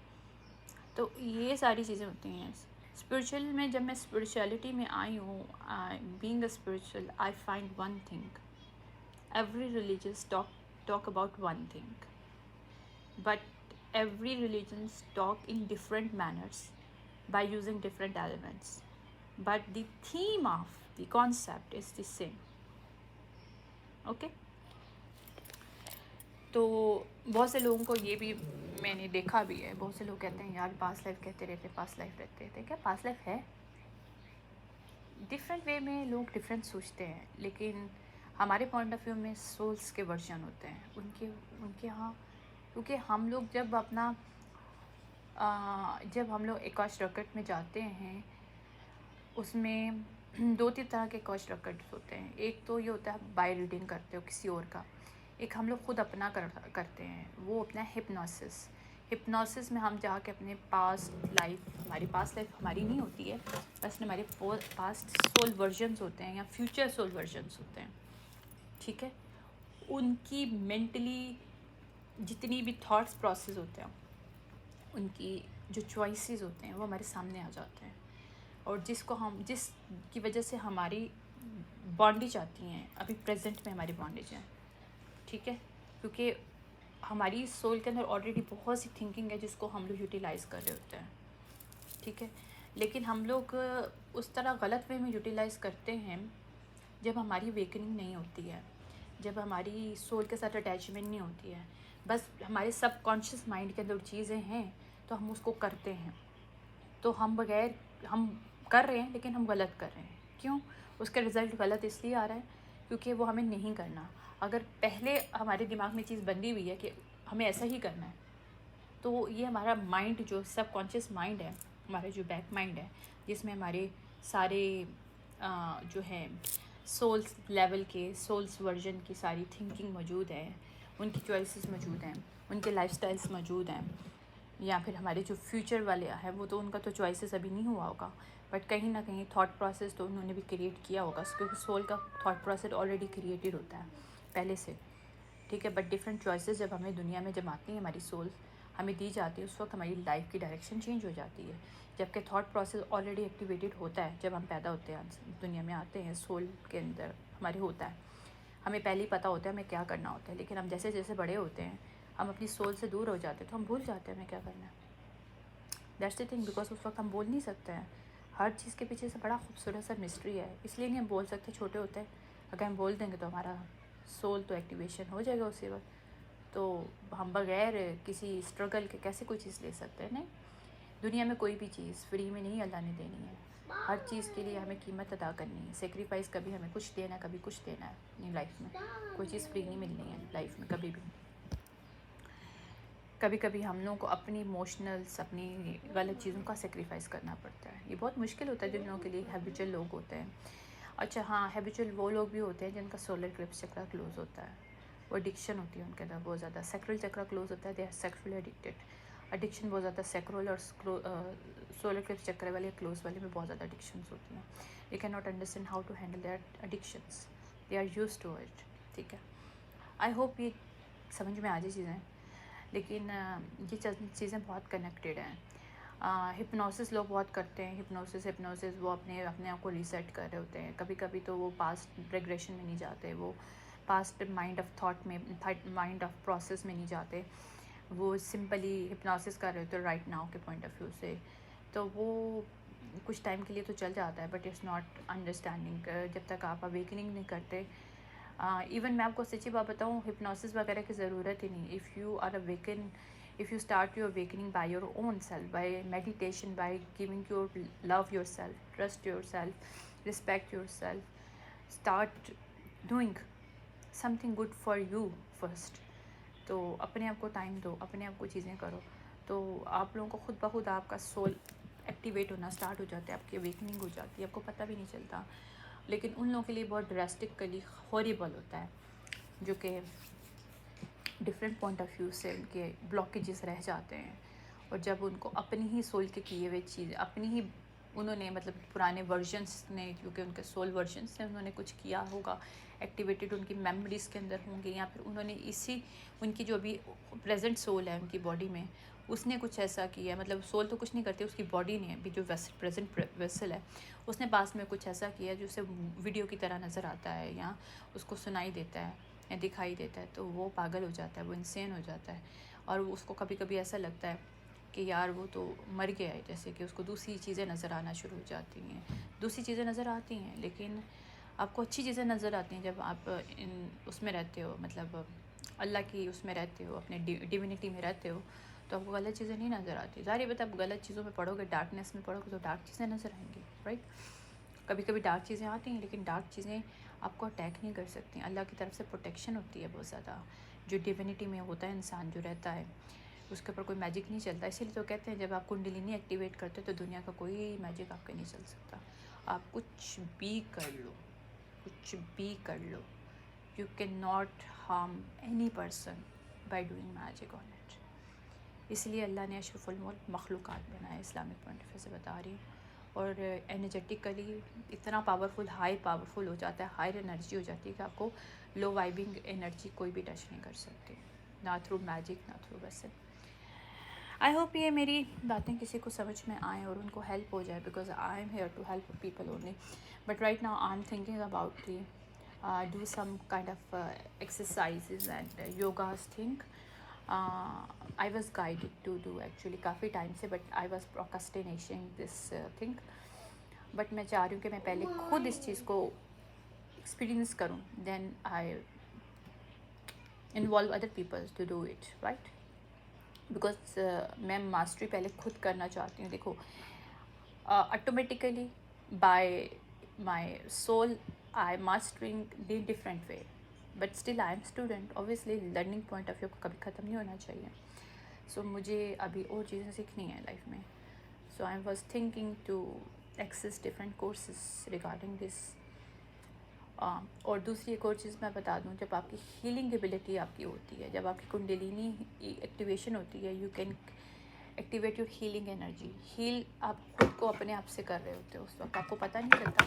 A: तो ये सारी चीज़ें होती हैं स्पिरिचुअल में। जब मैं स्पिरिचुअलिटी में आई हूँ, being a spiritual, I find one thing, every religious talk about one thing, but every religions talk in different manners by using different elements, but the theme of the concept is the same, okay? तो बहुत से लोगों को ये भी मैंने देखा भी है, बहुत से लोग कहते हैं यार पास्ट लाइफ कहते रहते, पास्ट लाइफ रहते थे। क्या पास्ट लाइफ है? डिफरेंट वे में लोग डिफरेंट सोचते हैं, लेकिन हमारे पॉइंट ऑफ व्यू में सोल्स के वर्जन होते हैं उनके उनके यहाँ। क्योंकि हम लोग जब हम लोग आकाश रॉकेट में जाते हैं, उसमें दो तीन तरह के आकाश रॉकेट्स होते हैं। एक तो ये होता है बाय रीडिंग करते हो किसी और का, एक हम लोग खुद अपना करते हैं, वो अपना हिप्नोसिस। हिप्नोसिस में हम जाके अपने पास्ट लाइफ, हमारी पास्ट लाइफ हमारी नहीं होती है, बस हमारे पास्ट सोल वर्जन्स होते हैं या फ्यूचर सोल वर्जन्स होते हैं, ठीक है। उनकी मेंटली जितनी भी थॉट्स प्रोसेस होते हैं, उनकी जो चॉइसेस होते हैं वो हमारे सामने आ जाते हैं, और जिसकी वजह से हमारी बॉन्डेज आती हैं। अभी प्रेजेंट में हमारी बॉन्डेज है, ठीक है, क्योंकि हमारी सोल के अंदर ऑलरेडी बहुत सी थिंकिंग है जिसको हम लोग यूटिलाइज़ कर रहे होते हैं, ठीक है। लेकिन हम लोग उस तरह गलत वे में यूटिलाइज़ करते हैं जब हमारी वेकनिंग नहीं होती है, जब हमारी सोल के साथ अटैचमेंट नहीं होती है, बस हमारे सबकॉन्शियस माइंड के अंदर चीज़ें हैं तो हम उसको करते हैं। तो हम कर रहे हैं लेकिन हम गलत कर रहे हैं। क्यों? उसका रिज़ल्ट गलत इसलिए आ रहा है क्योंकि वो हमें नहीं करना। अगर पहले हमारे दिमाग में चीज़ बंधी हुई है कि हमें ऐसा ही करना है, तो ये हमारा माइंड, जो सबकॉन्शियस माइंड है, हमारा जो बैक माइंड है, जिसमें हमारे सारे जो है सोल्स लेवल के, सोल्स वर्जन की सारी थिंकिंग मौजूद है, उनकी चॉइसेस मौजूद हैं, उनके लाइफस्टाइल्स मौजूद हैं, या फिर हमारे जो फ्यूचर वाले हैं वो तो उनका तो चॉइसेस अभी नहीं हुआ होगा, बट कहीं ना कहीं थॉट प्रोसेस तो उन्होंने भी क्रिएट किया होगा, क्योंकि सोल का थॉट प्रोसेस ऑलरेडी क्रिएटेड होता है पहले से, ठीक है। बट डिफरेंट चॉइसेस जब हमें दुनिया में जब आती हैं, हमारी सोल हमें दी जाती है, उस वक्त हमारी लाइफ की डायरेक्शन चेंज हो जाती है, जबकि थॉट प्रोसेस ऑलरेडी एक्टिवेटेड होता है जब हम पैदा होते हैं, दुनिया में आते हैं, सोल के अंदर हमारे होता है, हमें पहले ही पता होता है हमें क्या करना होता है। लेकिन हम जैसे जैसे बड़े होते हैं, हम अपनी सोल से दूर हो जाते हैं, तो हम भूल जाते हैं हमें क्या करना है। दैट्स द थिंग, बिकॉज उस वक्त हम बोल नहीं सकते हैं। हर चीज़ के पीछे से बड़ा खूबसूरत सा मिस्ट्री है, इसलिए नहीं हम बोल सकते, छोटे होते हैं। अगर हम बोल देंगे तो हमारा सोल तो एक्टिवेशन हो जाएगा उसी वक्त, तो हम बगैर किसी स्ट्रगल के कैसे कोई चीज़ ले सकते हैं? नहीं, दुनिया में कोई भी चीज़ फ्री में नहीं अल्लाह ने देनी है, हर चीज़ के लिए हमें कीमत अदा करनी है, सेक्रीफाइस, कभी हमें कुछ देना है, कभी कुछ देना है अपनी लाइफ में। कोई चीज़ फ्री नहीं मिलनी है लाइफ में कभी भी। कभी कभी हम लोगों को अपनी इमोशनल्स, अपनी गलत चीज़ों का सेक्रीफाइस करना पड़ता है। ये बहुत मुश्किल होता है जिन लोगों के लिए हैबिचुअल लोग होते हैं। अच्छा हाँ, हैबिचुअल वो लोग भी होते हैं जिनका सोलर क्लिप्स चक्रा क्लोज होता है, वो एडिक्शन होती है उनके अंदर बहुत ज़्यादा। सेक्रल चक्रा क्लोज होता है, they are sexually addicted. Addiction बहुत ज़्यादा सेक्रल और सोलर क्लिप्स चक्र वाले, क्लोज वाले में बहुत ज़्यादा एडिक्शंस होती हैं। They can not understand how to handle their addictions, they are used to it, ठीक है। आई होप ये समझ में आ जाए चीज़ें, लेकिन ये चीज़ें बहुत कनेक्टेड हैं। हिप्नोसिस लोग बहुत करते हैं, हिप्नोसिस वो अपने आप को रीसेट कर रहे होते हैं। कभी कभी तो वो पास्ट रिग्रेशन में नहीं जाते, वो पास्ट माइंड ऑफ थॉट में, माइंड ऑफ प्रोसेस में नहीं जाते, वो सिंपली हिप्नोसिस कर रहे होते हैं राइट नाउ के पॉइंट ऑफ व्यू से। तो वो कुछ टाइम के लिए तो चल जाता है, बट इट्स नॉट अंडरस्टैंडिंग जब तक आप अवेकनिंग नहीं करते। इवन मैं आपको सच्ची बात बताऊँ, हिप्नोसिस वगैरह की ज़रूरत ही नहीं। If you are awaken, if you start your awakening by your own self, by meditation, by giving your love yourself, trust yourself, respect yourself, start doing something good for you first. तो अपने आप को time दो, अपने आप को चीज़ें करो, तो आप लोगों को खुद ब खुद आपका सोल एक्टिवेट होना स्टार्ट हो जाता है, आपकी अवेकनिंग हो जाती है, आपको पता भी नहीं चलता। लेकिन उन लोगों के लिए बहुत ड्रास्टिकली हॉरिबल होता है, जो कि डिफरेंट पॉइंट ऑफ व्यू से उनके ब्लॉकेजेस रह जाते हैं। और जब उनको अपनी ही सोल के किए हुए चीज़, अपनी ही उन्होंने मतलब पुराने वर्जन्स ने, क्योंकि उनके सोल वर्जन्स ने उन्होंने कुछ किया होगा, एक्टिवेटेड उनकी मेमोरीज़ के अंदर होंगे, या फिर उन्होंने इसी उनकी जो भी प्रेजेंट सोल है उनकी बॉडी में, उसने कुछ ऐसा किया, मतलब सोल तो कुछ नहीं करती, उसकी बॉडी ने भी, जो प्रेजेंट वेसल है, उसने पास में कुछ ऐसा किया जो उसे वीडियो की तरह नज़र आता है, या उसको सुनाई देता है या दिखाई देता है, तो वो पागल हो जाता है, वो इंसेन हो जाता है। और उसको कभी कभी ऐसा लगता है कि यार वो तो मर गया है, जैसे कि उसको दूसरी चीज़ें नज़र आना शुरू हो जाती हैं। दूसरी चीज़ें नज़र आती हैं, लेकिन आपको अच्छी चीज़ें नज़र आती हैं जब आप उसमें रहते हो, मतलब अल्लाह की उसमें रहते हो, अपने डिविनिटी में रहते हो, तो आपको गलत चीज़ें नहीं नज़र आती। ज़ाहिर बात, आप गलत चीज़ों में पढ़ोगे, डार्कनेस में पढ़ोगे तो डार्क चीज़ें नज़र आएंगी, राइट। कभी कभी डार्क चीज़ें आती हैं, लेकिन डार्क चीज़ें आपको अटैक नहीं कर सकती। अल्लाह की तरफ से प्रोटेक्शन होती है बहुत ज़्यादा। जो डिविनिटी में होता है इंसान जो रहता है, उसके ऊपर कोई मैजिक नहीं चलता। इसीलिए तो कहते हैं जब आप कुंडलिनी एक्टिवेट करते हो तो दुनिया का कोई मैजिक आपके नहीं चल सकता। आप कुछ भी कर लो, कुछ भी कर लो, you can not harm any person by doing magic on it. इसलिए अल्लाह ने अशरफुल मखलूक़ात बनाए, इस्लामिक पॉइंट ऑफ व्यू से बता रही हूँ। और एनर्जेटिकली इतना पावरफुल, हाई पावरफुल हो जाता है, हायर एनर्जी हो जाती है कि आपको लो वाइबिंग एनर्जी कोई भी टच नहीं कर सकती, ना थ्रू मैजिक ना थ्रू वैसे। आई होप ये मेरी बातें किसी को समझ में आएँ और उनको हेल्प हो जाए, because I am here to help people only. But right now I am thinking about the do some kind of exercises and yogas thing. I was guided to do actually काफ़ी time से, but I was procrastinating this thing. But मैं चाह रही हूँ कि मैं पहले खुद इस चीज़ को एक्सपीरियंस करूँ, then I involve other people to do it, right? Because मैं मास्टरी पहले खुद करना चाहती हूँ। देखो, automatically by my soul I mastering the different way, but still I am student. Obviously learning point of view कभी ख़त्म नहीं होना चाहिए। सो मुझे अभी और चीज़ें सीखनी है लाइफ में। So I was thinking to access different courses regarding this. और दूसरी एक और चीज़ मैं बता दूं, जब आपकी हीलिंग एबिलिटी आपकी होती है, जब आपकी कुंडलिनी एक्टिवेशन होती है, you can activate your healing energy. Heal आप खुद को अपने आप से कर रहे होते हो, उस वक्त आपको पता नहीं चलता,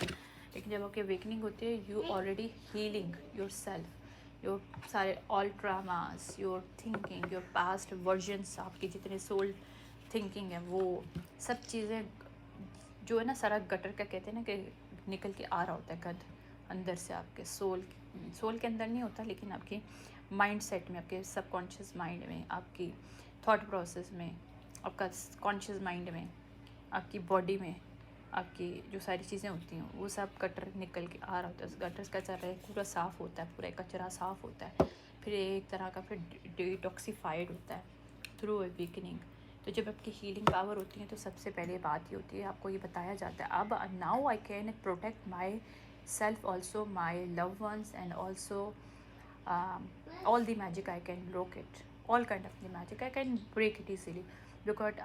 A: लेकिन जब आपकी अवेकनिंग होती है you already healing your self, your सारे all traumas, your thinking, your past versions, आपके जितने सोल थिंकिंग है वो सब चीज़ें जो है ना, सारा गटर का कहते हैं ना कि निकल के आ रहा होता है गंद अंदर से। आपके सोल के अंदर नहीं होता, लेकिन आपके माइंड सेट में, आपके सबकॉन्शियस माइंड में, आपकी थॉट प्रोसेस में, आपका कॉन्शियस माइंड में, आपकी बॉडी में, आपकी जो सारी चीज़ें होती हैं वो सब गटर निकल के आ रहा होता है। गटर का कचरा पूरा साफ़ होता है, पूरा कचरा साफ़ होता है, फिर एक तरह का फिर डिटॉक्सीफाइड होता है थ्रू अवेकनिंग। तो जब आपकी हीलिंग पावर होती है तो सबसे पहले बात ये होती है, आपको ये बताया जाता है अब now I can protect my self also, my loved ones, and also all the magic I can broke it, all kind of the magic I can break it easily, because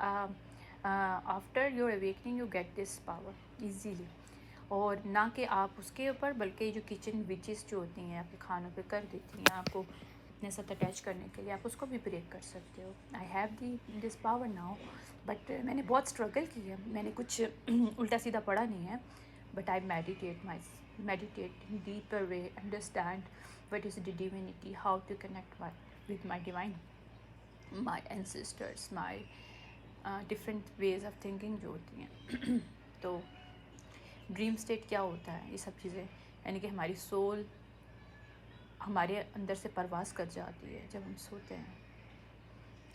A: after your awakening you get this power easily। और ना कि आप उसके ऊपर, बल्कि जो kitchen witches जो होती हैं आपके खानों पे कर देती हैं आपको अपने साथ अटैच करने के लिए, आप उसको भी ब्रेक कर सकते हो। आई have this power now, but मैंने बहुत स्ट्रगल की है, मैंने कुछ उल्टा सीधा पढ़ा नहीं है, but I meditate in deeper way, understand what is the divinity, how to connect with my divine, my ancestors, my different ways of thinking जो होती हैं। तो ड्रीम स्टेट क्या होता है, ये सब चीज़ें, यानी कि हमारी सोल हमारे अंदर से परवास कर जाती है जब हम सोते हैं,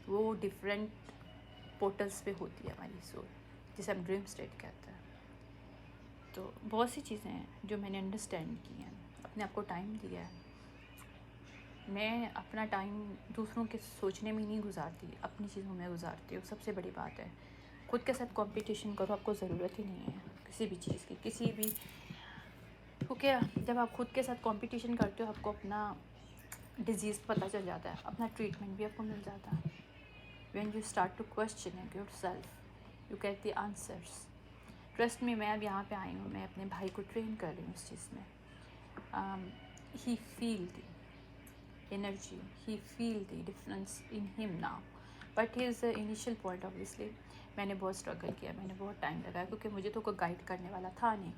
A: वो डिफरेंट पोर्टल्स पे होती है हमारी सोल, जिसे हम ड्रीम स्टेट कहते हैं। तो बहुत सी चीज़ें हैं जो मैंने अंडरस्टैंड की हैं, अपने आप को टाइम दिया है। मैं अपना टाइम दूसरों के सोचने में नहीं गुजारती, अपनी चीज़ों में गुजारती हूँ। सबसे बड़ी बात है, खुद के साथ कंपटीशन करो, आपको ज़रूरत ही नहीं है किसी भी चीज़ की, किसी भी। ओके, जब आप खुद के साथ कंपटीशन करते हो आपको अपना डिजीज़ पता चल जाता है, अपना ट्रीटमेंट भी आपको मिल जाता है। When you start to question yourself you get the answers. Trust में, मैं अब यहाँ पे आई हूँ, मैं अपने भाई को ट्रेन कर रही हूँ इस चीज़ में। He feel the energy, he feel the difference in him now, but his initial point obviously मैंने बहुत स्ट्रगल किया, मैंने बहुत टाइम लगाया, क्योंकि मुझे तो कोई गाइड करने वाला था नहीं।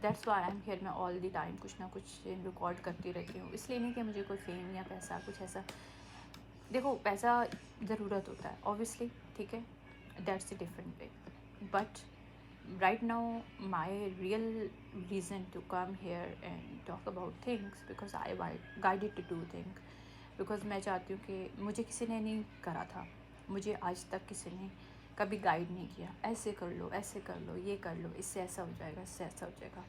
A: That's why I am here. मैं ऑल द टाइम कुछ ना कुछ रिकॉर्ड करती रहती हूँ, इसलिए नहीं कि मुझे कोई फेम या पैसा कुछ ऐसा। देखो, पैसा ज़रूरत होता है ऑब्वियसली, ठीक है, that's a different way, but right now my real reason to come here and talk about things because I guided to do things, because मैं चाहती हूँ कि मुझे किसी ने नहीं करा था, मुझे आज तक किसी ने कभी गाइड नहीं किया, ऐसे कर लो, ऐसे कर लो, ये कर लो, इससे ऐसा हो जाएगा, इससे ऐसा हो जाएगा।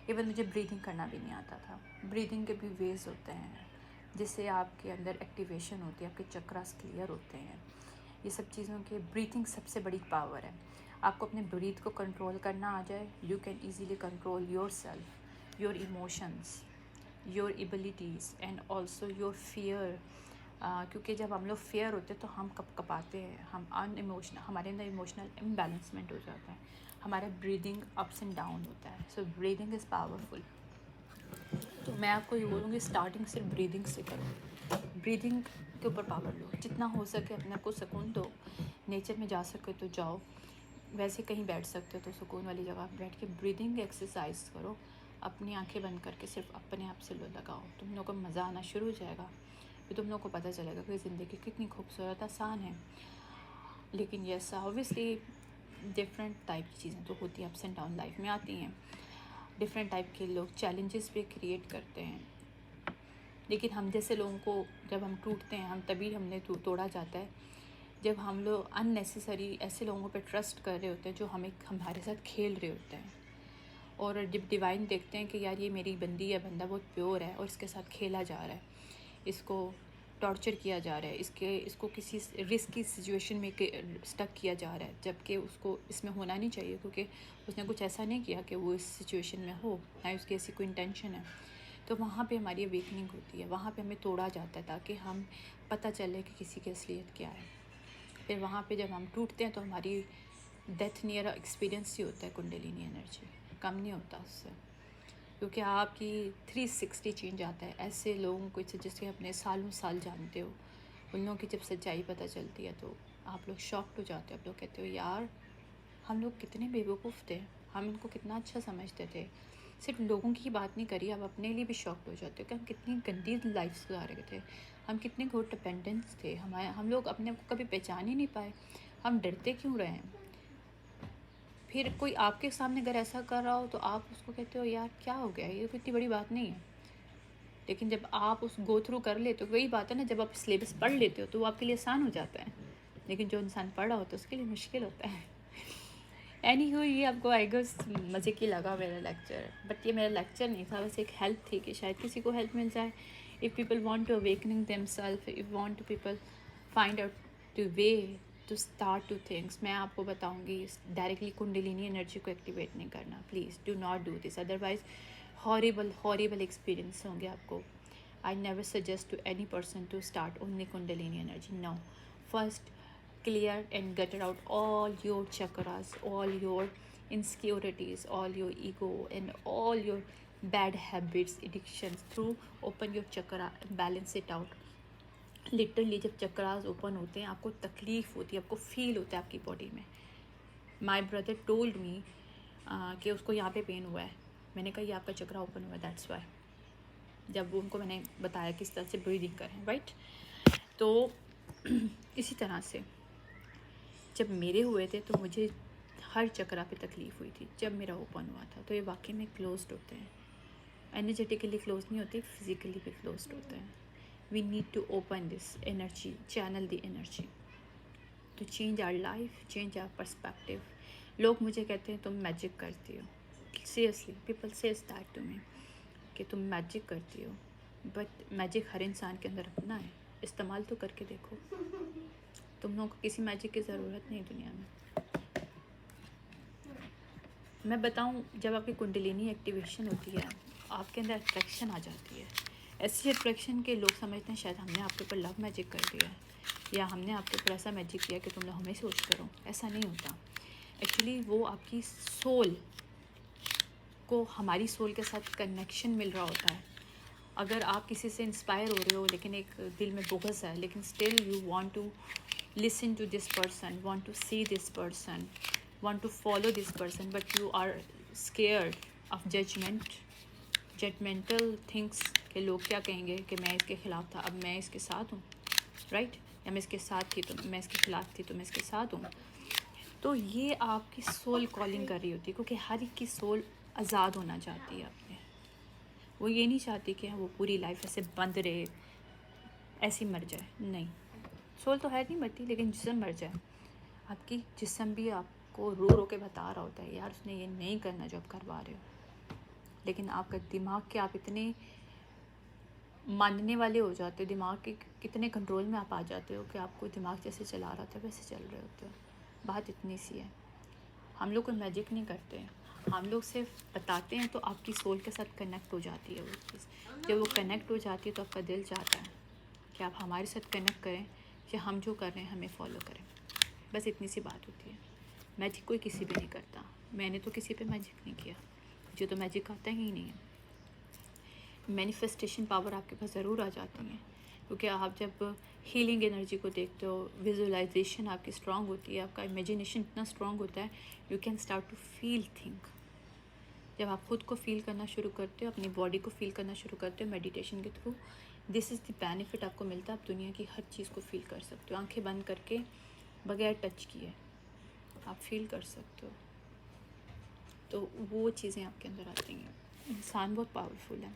A: इवन मुझे ब्रीदिंग करना भी नहीं आता था। ब्रीदिंग के भी वेज होते हैं, जिससे आपके अंदर एक्टिवेशन होती है, आपके चक्रास क्लियर होते हैं। ये सब चीज़ों के ब्रीथिंग सबसे बड़ी पावर है। आपको अपने ब्रीथ को कंट्रोल करना आ जाए, you can easily control your self, your emotions, your abilities and also your fear. क्योंकि जब हम लोग फेयर होते हैं तो हम कपाते हैं, हम अनइमोशनल, हमारे अंदर इमोशनल इम्बैलेंसमेंट हो जाता है, हमारा ब्रीदिंग अप्स एंड डाउन होता है। So breathing is powerful. तो मैं आपको ये बोलूँगी स्टार्टिंग सिर्फ ब्रीदिंग से करो, ब्रीदिंग के ऊपर पावर लो, जितना हो सके अपने को सुकून दो। नेचर में जा सके तो जाओ, वैसे कहीं बैठ सकते हो तो सुकून वाली जगह बैठ के ब्रीदिंग एक्सरसाइज करो। अपनी आंखें बंद करके सिर्फ अपने आप से लो लगाओ, तुम लोग को मज़ा आना शुरू हो जाएगा। फिर तुम लोग को पता चलेगा कि ज़िंदगी कितनी खूबसूरत आसान है। लेकिन यस ऑब्वियसली डिफरेंट टाइप की चीज़ें तो होती हैं, अप्स एंड डाउन लाइफ में आती हैं। डिफरेंट टाइप के लोग चैलेंजेस भी क्रिएट करते हैं, लेकिन हम जैसे लोगों को जब हम टूटते हैं हम तभी हमने तोड़ा जाता है जब हम लोग अननेसेसरी ऐसे लोगों पे ट्रस्ट कर रहे होते हैं जो हमारे साथ खेल रहे होते हैं। और जब डिवाइन देखते हैं कि यार ये मेरी बंदी या बंदा बहुत प्योर है और इसके साथ खेला जा रहा है, इसको टॉर्चर किया जा रहा है, इसको किसी रिस्की सिचुएशन में स्टक किया जा रहा है, जबकि उसको इसमें होना नहीं चाहिए, क्योंकि उसने कुछ ऐसा नहीं किया कि वो इस सिचुएशन में हो, ना उसकी ऐसी कोई इंटेंशन है। तो वहाँ पे हमारी अवेकनिंग होती है, वहाँ पे हमें तोड़ा जाता है ताकि हम पता चले कि किसी की असलियत क्या है। फिर वहाँ पे जब हम टूटते हैं तो हमारी डेथ नियर एक्सपीरियंस ही होता है, कुंडलिनी एनर्जी कम नहीं होता उससे, क्योंकि आपकी 360 चेंज आता है। ऐसे लोगों को जिसके अपने सालों साल जानते हो, उन लोगों की जब सच्चाई पता चलती है तो आप लोग शॉक्ड हो जाते हो। आप लोग कहते हो यार हम लोग कितने बेवकूफ़ थे, हम इनको कितना अच्छा समझते थे। सिर्फ लोगों की बात नहीं करी, आप अपने लिए भी शॉक्ड हो जाते हो कि हम कितनी गंदी लाइफ गुजार रहे थे, हम कितने घोर डिपेंडेंस थे, हम लोग अपने को कभी पहचान ही नहीं पाए, हम डरते क्यों रहे हैं। फिर कोई आपके सामने अगर ऐसा कर रहा हो तो आप उसको कहते हो यार क्या हो गया, ये तो इतनी बड़ी बात नहीं है। लेकिन जब आप उस गो थ्रू कर लेते हो, वही बात है ना, जब आप सिलेबस पढ़ लेते हो तो वो आपके लिए आसान हो जाता है, लेकिन जो इंसान पढ़ा होता है उसके लिए मुश्किल होता है। एनीहो, ये आपको आई गेस मज़े की लगा मेरा लेक्चर, बट ये मेरा लेक्चर नहीं था, बस एक हेल्प थी कि शायद किसी को हेल्प मिल जाए। If people want to awakening themselves, if want to people find out the way to start to things, मैं आपको बताऊंगी डायरेक्टली कुंडलिनी एनर्जी को एक्टिवेट नहीं करना। Please do not do this, otherwise horrible experience होंगे आपको। I never suggest to any person to start only kundalini energy, no. First clear and gutter out all your chakras, all your insecurities, all your ego and all your bad habits, addictions through open your chakra, balance it out. Literally जब chakras open होते हैं आपको तकलीफ़ होती है, आपको feel होता है आपकी बॉडी में। माई ब्रदर टोल्ड मी कि उसको यहाँ पे पेन हुआ है, मैंने कहा ये आपका चक्रा ओपन हुआ है, दैट्स वाई। जब उनको मैंने बताया किस तरह से ब्रीदिंग करें, राइट। तो इसी तरह से जब मेरे हुए थे तो मुझे हर चक्रा पे तकलीफ़ हुई थी, जब मेरा ओपन हुआ था। तो ये वाकई में क्लोज्ड होते हैं, एनर्जेटिकली क्लोज नहीं होते, फिज़िकली भी क्लोज्ड होते हैं। We need to open this energy, channel the energy to change our life, change our perspective. लोग मुझे कहते हैं तुम मैजिक करती हो, seriously people says that to me कि तुम मैजिक करती हो, बट मैजिक हर इंसान के अंदर अपना है, इस्तेमाल तो करके देखो। तुम लोगों को किसी मैजिक की ज़रूरत नहीं दुनिया में। मैं बताऊं, जब आपकी कुंडलिनी एक्टिवेशन होती है आपके अंदर अट्रैक्शन आ जाती है। ऐसी अट्रैक्शन के लोग समझते हैं शायद हमने आपके ऊपर लव मैजिक कर दिया है या हमने आपके ऊपर ऐसा मैजिक किया कि तुम लोग हमें सोच करो। ऐसा नहीं होता। एक्चुअली वो आपकी सोल को हमारी सोल के साथ कनेक्शन मिल रहा होता है। अगर आप किसी से इंस्पायर हो रहे हो लेकिन एक दिल में बोगस है, लेकिन still you want to listen to this person, want to see this person, want to follow this person, but you are scared of judgmental things कि लोग क्या कहेंगे, कि मैं इसके ख़िलाफ़ था अब मैं इसके साथ हूँ, राइट, या मैं इसके साथ थी तो मैं इसके ख़िलाफ़ थी तो मैं इसके साथ हूँ। तो ये आपकी सोल कॉलिंग कर रही होती है, क्योंकि हर एक की सोल आज़ाद होना चाहती है अपने। वो ये नहीं चाहती कि वो पूरी लाइफ ऐसे बंद रहे, ऐसी मर जाए, नहीं। सोल तो है नहीं मरती, लेकिन जिस्म मर जाए। आपकी जिस्म भी आपको रो रो के बता रहा होता है यार उसने ये नहीं करना जो आप करवा रहे हो, लेकिन आपका दिमाग के आप इतने मानने वाले हो जाते हो, दिमाग के कितने कंट्रोल में आप आ जाते हो कि आपको दिमाग जैसे चला रहा था वैसे चल रहे होते हो। बात इतनी सी है। हम लोग कोई मैजिक नहीं करते हैं, हम लोग सिर्फ बताते हैं तो आपकी सोल के साथ कनेक्ट हो जाती है वो चीज़। जब वो कनेक्ट हो जाती है तो आपका दिल चाहता है कि आप हमारे साथ कनेक्ट करें या हम जो कर रहे हैं हमें फॉलो करें। बस इतनी सी बात होती है। मैजिक कोई किसी पे नहीं करता, मैंने तो किसी पे मैजिक नहीं किया, मुझे तो मैजिक आता ही नहीं है। मैनिफेस्टेशन पावर आपके पास ज़रूर आ जाती है, क्योंकि आप जब हीलिंग एनर्जी को देखते हो, विजुअलाइजेशन आपकी स्ट्रांग होती है, आपका इमेजिनेशन इतना स्ट्रांग होता है, you can start to feel think. जब आप खुद को फील करना शुरू करते हो, अपनी बॉडी को फील करना शुरू करते हो मेडिटेशन के through, this is the benefit आपको मिलता है। आप दुनिया की हर चीज़ को फील कर सकते हो, आंखें बंद करके, बगैर टच किए आप फील कर सकते हो। तो वो चीज़ें आपके अंदर आती हैं। इंसान बहुत पावरफुल है,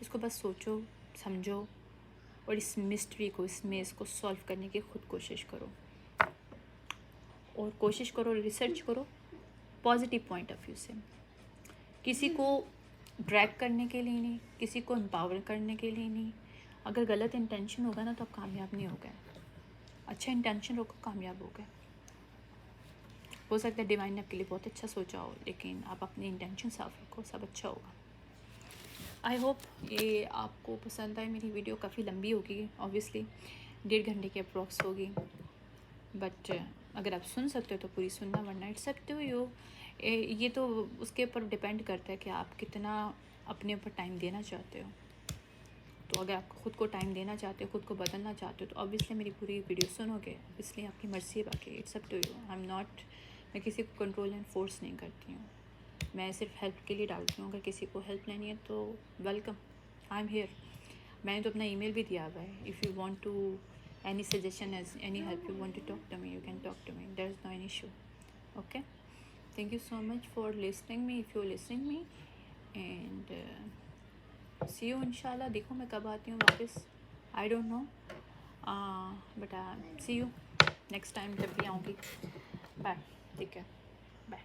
A: इसको बस सोचो, समझो और इस मिस्ट्री को, इसमें इसको सॉल्व करने की खुद कोशिश करो, और कोशिश करो, रिसर्च करो पॉजिटिव पॉइंट ऑफ व्यू से। किसी को ड्रैग करने के लिए नहीं, किसी को एम्पावर करने के लिए नहीं। अगर गलत इंटेंशन होगा ना तो आप कामयाब नहीं हो गए, अच्छा इंटेंशन रखो, कामयाब हो गए। हो सकता है डिवाइन ने आपके लिए बहुत अच्छा सोचा हो, लेकिन आप अपनी इंटेंशन साफ रखो, सब अच्छा होगा। आई होप ये आपको पसंद आए। मेरी वीडियो काफ़ी लंबी होगी, ऑब्वियसली 1.5 घंटे की अप्रॉक्स होगी, बट अगर आप सुन सकते हो तो पूरी सुनना, वरना इट्स अप टू यू। ये तो उसके ऊपर डिपेंड करता है कि आप कितना अपने ऊपर टाइम देना चाहते हो। तो अगर आप खुद को टाइम देना चाहते हो, खुद को बदलना चाहते हो, तो ऑब्वियसली मेरी पूरी वीडियो सुनोगे, ऑब्वियसली आपकी मर्ज़ी है। बाकी it's up to you, I am not, मैं किसी को कंट्रोल एंड फोर्स नहीं करती हूँ, मैं सिर्फ हेल्प के लिए डालती हूँ। अगर किसी को हेल्प लेनी है तो वेलकम, आई एम हेयर। मैंने तो अपना ईमेल भी दिया हुआ है, if you want to any suggestion, as any help you want to talk to me, you can talk to me, there is no any issue. Okay, thank you so much for listening me, if you're listening me, and see you inshallah। देखो मैं कब आती हूँ वापस, I don't know, but see you next time जब भी आऊँगी। Bye, take care, bye।